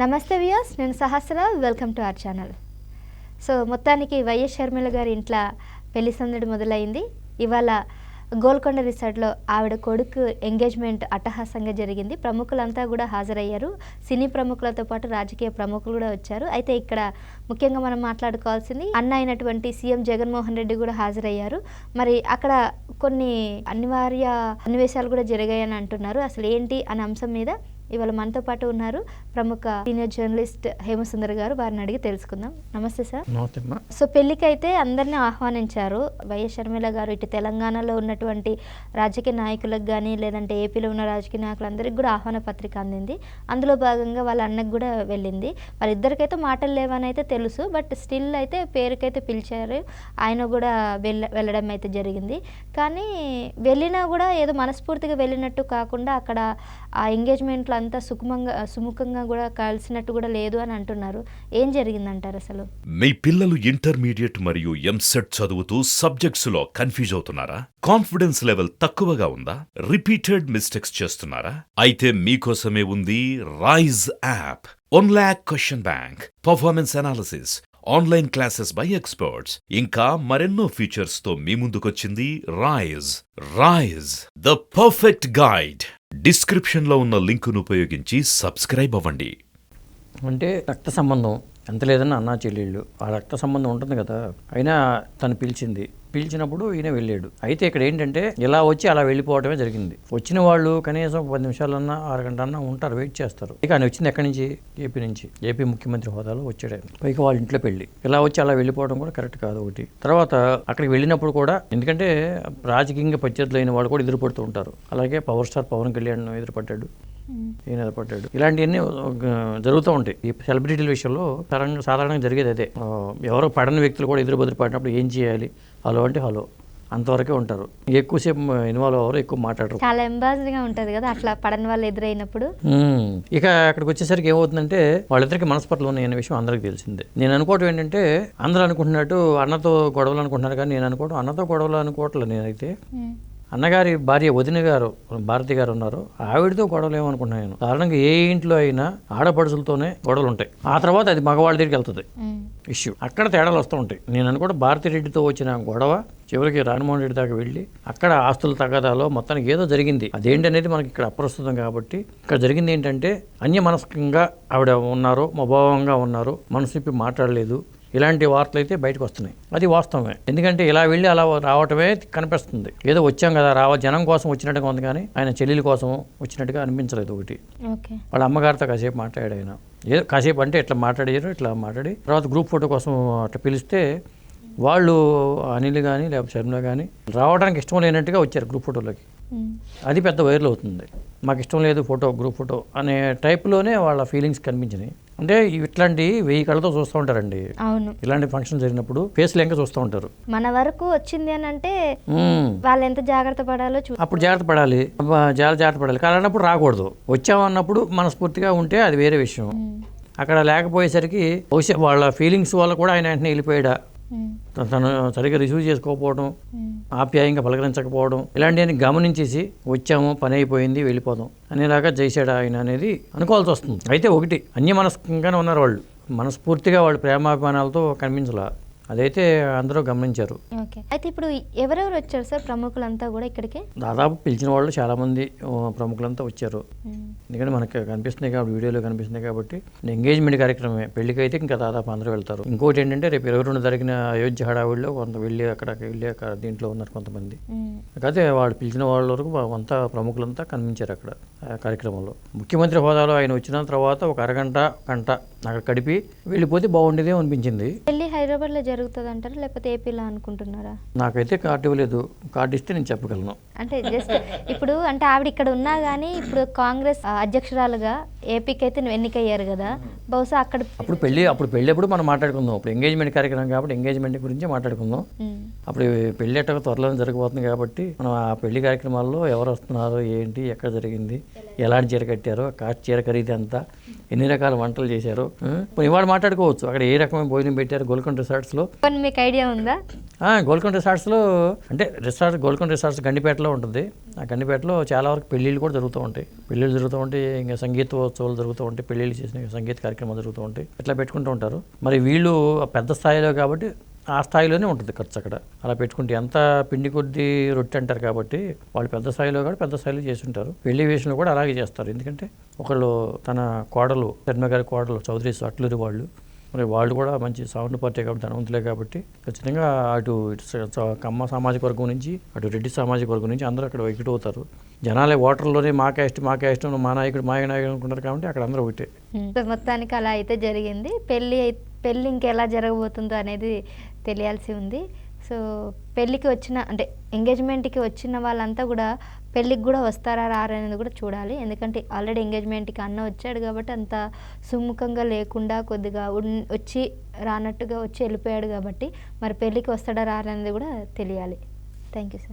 నమస్తే వ్యూయర్స్, నేను Sahasra. Welcome to our channel. So మొత్తానికి వైఎస్ షర్మిల గారి ఇంట్లో పెళ్లి సందడి మొదలైంది. ఇవాళ గోల్కొండ రిసార్ట్లో ఆవిడ కొడుకు ఎంగేజ్మెంట్ అట్టహాసంగా జరిగింది. ప్రముఖులంతా కూడా హాజరయ్యారు. సినీ ప్రముఖులతో పాటు రాజకీయ ప్రముఖులు కూడా వచ్చారు. అయితే ఇక్కడ ముఖ్యంగా మనం మాట్లాడుకోవాల్సింది అన్న అయినటువంటి సీఎం జగన్మోహన్ రెడ్డి కూడా హాజరయ్యారు. మరి అక్కడ కొన్ని అనివార్య సన్నివేశాలు కూడా జరిగాయని అంటున్నారు. అసలు ఏంటి అనే అంశం మీద ఇవాళ మనతో పాటు ఉన్నారు ప్రముఖ సీనియర్ జర్నలిస్ట్ హేమసుందర్ గారు. వారిని అడిగి తెలుసుకుందాం. నమస్తే సార్. సో పెళ్లికి అయితే అందరినీ ఆహ్వానించారు. వైఎస్ షర్మిల గారు ఇటు తెలంగాణలో ఉన్నటువంటి రాజకీయ నాయకులకు కానీ లేదంటే ఏపీలో ఉన్న రాజకీయ నాయకులందరికీ కూడా ఆహ్వాన పత్రిక అందింది. అందులో భాగంగా వాళ్ళ అన్నకు కూడా వెళ్ళింది. వాళ్ళిద్దరికైతే మాటలు లేవని అయితే తెలుసు, బట్ స్టిల్ అయితే పేరుకైతే పిలిచారు. ఆయన కూడా వెళ్ళడం అయితే జరిగింది. కానీ వెళ్ళినా కూడా ఏదో మనస్ఫూర్తిగా వెళ్ళినట్టు కాకుండా అక్కడ ఆ ఎంగేజ్మెంట్లో అంతా సుముఖంగా కూడా కలిసినట్టు కూడా లేదు అని అంటున్నారు. ఏం జరిగిందంటారు అసలు? మీ పిల్లలు ఇంటర్మీడియట్ మరియు ఎంసెట్ చదువుతూ సబ్జెక్ట్స్ లో కన్ఫ్యూజ్ అవుతున్నారా? కాన్ఫిడెన్స్ లెవెల్ తక్కువగా ఉందా? రిపీటెడ్ మిస్టేక్స్ చేస్తున్నారా? అయితే మీకోసమే ఉంది rise app. 1 lakh question bank, performance analysis, online classes by experts, ఇంకా మరెన్నో ఫీచర్స్ తో మీ ముందుకొచ్చింది rise the perfect guide. Description లో ఉన్న లింకును ఉపయోగించి సబ్స్క్రైబ్ అవ్వండి. అంటే రక్త సంబంధం ఎంత లేదన్నా అన్నా చెల్లెళ్ళు ఆ రక్త సంబంధం ఉంటుంది కదా. అయినా తను పిలిచినప్పుడు ఈయన వెళ్ళాడు. అయితే ఇక్కడ ఏంటంటే ఇలా వచ్చి అలా వెళ్ళిపోవడమే జరిగింది. వచ్చిన వాళ్ళు కనీసం 10 నిమిషాలన్నా 6 గంటలన్నా ఉంటారు, వెయిట్ చేస్తారు. ఇక ఆయన వచ్చింది ఎక్కడి నుంచి? ఏపీ ముఖ్యమంత్రి హోదాలో వచ్చాడు ఆయన. పైకి వాళ్ళ ఇంట్లో పెళ్లి. ఇలా వచ్చి అలా వెళ్ళిపోవడం కూడా కరెక్ట్ కాదు. ఒకటి తర్వాత అక్కడికి వెళ్ళినప్పుడు కూడా, ఎందుకంటే రాజకీయంగా ప్రత్యర్థులు అయిన వాళ్ళు కూడా ఎదురుపడుతూ ఉంటారు. అలాగే పవర్ స్టార్ పవన్ కళ్యాణ్ ఎదురుపడ్డాడు, ఈయన ఎదురుపడ్డాడు. ఇలాంటివన్నీ జరుగుతూ ఉంటాయి ఈ సెలబ్రిటీల విషయంలో. సాధారణంగా జరిగేది అదే. ఎవరో పడని వ్యక్తులు కూడా ఎదురుపడినప్పుడు ఏం చేయాలి? హలో అంటే హలో, అంతవరకే ఉంటారు. ఎక్కువసేపు ఇన్వాల్వ్ అవ్వరు, ఎక్కువ మాట్లాడరు. చాలా ఎంబాజ్గా ఉంటుంది కదా అట్లా పడని వాళ్ళు ఎదురైనప్పుడు. ఇక అక్కడికి వచ్చేసరికి ఏమవుతుందంటే వాళ్ళిద్దరికి మనస్పర్ధలు ఉన్నాయనే విషయం అందరికీ తెలిసిందే. నేను అనుకోవటం ఏంటంటే, అందరూ అనుకుంటున్నట్టు అన్నతో గొడవలు అనుకుంటున్నారు, కానీ నేను అనుకోవడం అన్నతో గొడవలు అనుకోవట్లేదు. నేనైతే అన్నగారి భార్య వదిన గారు భారతి గారు ఉన్నారు, ఆవిడతో గొడవలు ఏమనుకుంటున్నాను. కారణంగా ఏ ఇంట్లో అయినా ఆడపడుచులతోనే గొడవలు ఉంటాయి. ఆ తర్వాత అది మగవాళ్ళ దగ్గరికి వెళ్తుంది ఇష్యూ. అక్కడ తేడాలు వస్తూ ఉంటాయి. నేను అనుకోవడం భారతిరెడ్డితో వచ్చిన గొడవ చివరికి రాజమోహన్ రెడ్డి దాకా వెళ్ళి అక్కడ ఆస్తుల తగాదాలో మొత్తానికి ఏదో జరిగింది. అదేంటనేది మనకి ఇక్కడ అప్రస్తుతం కాబట్టి, ఇక్కడ జరిగింది ఏంటంటే అన్యమనస్కంగా ఆవిడ ఉన్నారు, మభావంగా ఉన్నారు, మనసు విప్పి మాట్లాడలేదు. ఇలాంటి వార్తలు అయితే బయటకు వస్తున్నాయి. అది వాస్తవమే. ఎందుకంటే ఇలా వెళ్ళి అలా రావటమే కనిపిస్తుంది. ఏదో వచ్చాం కదా, జనం కోసం వచ్చినట్టుగా ఉంది, కానీ ఆయన చెల్లెల కోసం వచ్చినట్టుగా అనిపించలేదు. ఒకటి వాళ్ళ అమ్మగారితో కాసేపు మాట్లాడాడు ఆయన. ఏదో కాసేపు అంటే ఇట్లా మాట్లాడి తర్వాత గ్రూప్ ఫోటో కోసం అట్లా పిలిస్తే వాళ్ళు అనిల్ కానీ లేకపోతే శర్మిల కానీ రావడానికి ఇష్టం లేనట్టుగా వచ్చారు గ్రూప్ ఫోటోలోకి. అది పెద్ద వైరల్ అవుతుంది. మాకు ఇష్టం లేదు గ్రూప్ ఫోటో అనే టైప్లోనే వాళ్ళ ఫీలింగ్స్ కనిపించినాయి. అంటే ఇట్లాంటి 1000 కళ్ళతో చూస్తూ ఉంటారండి. అవును, ఇలాంటి ఫంక్షన్ జరిగినప్పుడు ఫేస్ లెంక చూస్తూ ఉంటారు. మన వరకు వచ్చింది అని అంటే వాళ్ళు ఎంత జాగ్రత్త పడాలో అప్పుడు జాగ్రత్త పడాలి. కాలన్నప్పుడు రాకూడదు. వచ్చామన్నప్పుడు మనస్ఫూర్తిగా ఉంటే అది వేరే విషయం. అక్కడ లేకపోయేసరికి బహుశా వాళ్ళ ఫీలింగ్స్ వల్ల కూడా ఆయన వెంటనే వెళ్ళిపోయాడా, తను సరిగ్గా రిసీవ్ చేసుకోకపోవడం, ఆప్యాయంగా పలకరించకపోవడం, ఇలాంటివన్నీ గమనించేసి వచ్చాము, పని అయిపోయింది, వెళ్ళిపోదాం అనేలాగా చేశాడు ఆయన అనేది అనుకోవాల్సి వస్తుంది. అయితే ఒకటి, అన్యమనస్కంగానే ఉన్నారు వాళ్ళు. మనస్ఫూర్తిగా వాళ్ళు ప్రేమాభిమానాలతో కనిపించలా. అదైతే అందరూ గమనించారు. అయితే ఇప్పుడు ఎవరెవరు వచ్చారు సార్ ప్రముఖులంతా కూడా ఇక్కడికి? దాదాపు పిలిచిన వాళ్ళు చాలా మంది ప్రముఖులంతా వచ్చారు. ఎందుకంటే మనకి కనిపిస్తున్నాయి కాబట్టి, వీడియోలో కనిపిస్తున్నాయి కాబట్టి. ఎంగేజ్మెంట్ కార్యక్రమమే. పెళ్లికైతే ఇంకా దాదాపు అందరూ వెళ్తారు. ఇంకోటి ఏంటంటే రేపు 22 జరిగిన అయోధ్య హడావిడిలో కొంత వెళ్ళి అక్కడికి వెళ్ళి దీంట్లో ఉన్నారు కొంతమంది. అయితే వాళ్ళు పిలిచిన వాళ్ళ వరకు అంతా ప్రముఖులంతా కనిపించారు అక్కడ కార్యక్రమంలో. ముఖ్యమంత్రి హోదాలో ఆయన వచ్చిన తర్వాత ఒక గంట అక్కడ గడిపి వెళ్ళిపోతే బాగుండేదే అనిపించింది. పెళ్లి హైదరాబాద్లో జరుగుతుంది అంటారా లేకపోతే ఏపీలో అనుకుంటున్నారా? నాకైతే కార్డు ఇవ్వలేదు. కార్డు ఇస్తే నేను చెప్పగలను. అంటే జస్ట్ ఇప్పుడు అంటే ఆవిడ ఇక్కడ ఉన్నా కానీ ఇప్పుడు కాంగ్రెస్ అధ్యక్షురాలుగా ఏపీకి అయితే ఎన్నికయ్యారు కదా, బహుశా అప్పుడు పెళ్ళప్పుడు మనం మాట్లాడుకుందాం. ఇప్పుడు ఎంగేజ్మెంట్ కార్యక్రమం కాబట్టి ఎంగేజ్మెంట్ గురించి మాట్లాడుకుందాం. అప్పుడు పెళ్లి ఎట్టక త్వరలో జరగబోతుంది కాబట్టి మనం ఆ పెళ్లి కార్యక్రమాల్లో ఎవరు వస్తున్నారు, ఏంటి, ఎక్కడ జరిగింది, ఎలాంటి చీర కట్టారు, చీర ఖరీదు ఎంత, ఎన్ని రకాల వంటలు చేశారు, ఇవాళ మాట్లాడుకోవచ్చు. అక్కడ ఏ రకమైన భోజనం పెట్టారు గోల్కొండ రిసార్ట్స్లో, మీకు ఐడియా ఉందా? గోల్కొండ రిసార్ట్స్లో అంటే గోల్కొండ రిసార్ట్స్ గండిపేటలో ఉంటుంది. ఆ గండిపేటలో చాలా వరకు పెళ్ళిళ్ళు కూడా జరుగుతూ ఉంటాయి. పెళ్ళిళ్ళు జరుగుతూ ఉంటాయి, ఇంకా సంగీతోత్సవాలు జరుగుతూ ఉంటాయి, పెళ్ళిళ్ళు చేసిన సంగీత కార్యక్రమాలు జరుగుతూ ఉంటాయి, ఇట్లా పెట్టుకుంటూ ఉంటారు. మరి వీళ్ళు పెద్ద స్థాయిలో కాబట్టి ఆ స్థాయిలోనే ఉంటుంది ఖర్చు అక్కడ. అలా పెట్టుకుంటే ఎంత పిండి కొద్ది రొట్టె అంటారు కాబట్టి వాళ్ళు పెద్ద స్థాయిలో కూడా పెద్ద స్థాయిలో చేసి ఉంటారు. పెళ్లి విషయంలో కూడా అలాగే చేస్తారు. ఎందుకంటే ఒకళ్ళు తన కోడలు శర్మ గారి కోడలు చౌదరి అట్లూరి వాళ్ళు, మరి వాళ్ళు కూడా మంచి సౌండ్ పార్టీ కాబట్టి ధనవంతులే కాబట్టి ఖచ్చితంగా అటు కమ్మ సామాజిక వర్గం నుంచి అటు రెడ్డి సామాజిక వర్గం నుంచి అందరూ అక్కడ ఒకటి అవుతారు. జనాలే ఓటర్లోనే మా క్యాస్ట్ మా నాయకుడు అనుకుంటారు కాబట్టి అక్కడ అందరూ ఒకటే. మొత్తానికి అలా అయితే జరిగింది. పెళ్ళి ఇంకెలా జరగబోతుందో అనేది తెలియాల్సి ఉంది. సో పెళ్ళికి వచ్చిన అంటే ఎంగేజ్మెంట్కి వచ్చిన వాళ్ళంతా కూడా పెళ్ళికి కూడా వస్తారా రారా అనేది కూడా చూడాలి. ఎందుకంటే ఆల్రెడీ ఎంగేజ్మెంట్కి అన్న వచ్చాడు కాబట్టి అంత సుముఖంగా లేకుండా కొద్దిగా వచ్చి రానట్టుగా వచ్చి వెళ్ళిపోయాడు కాబట్టి మరి పెళ్ళికి వస్తాడా రారా అనేది కూడా తెలియాలి. Thank you sir.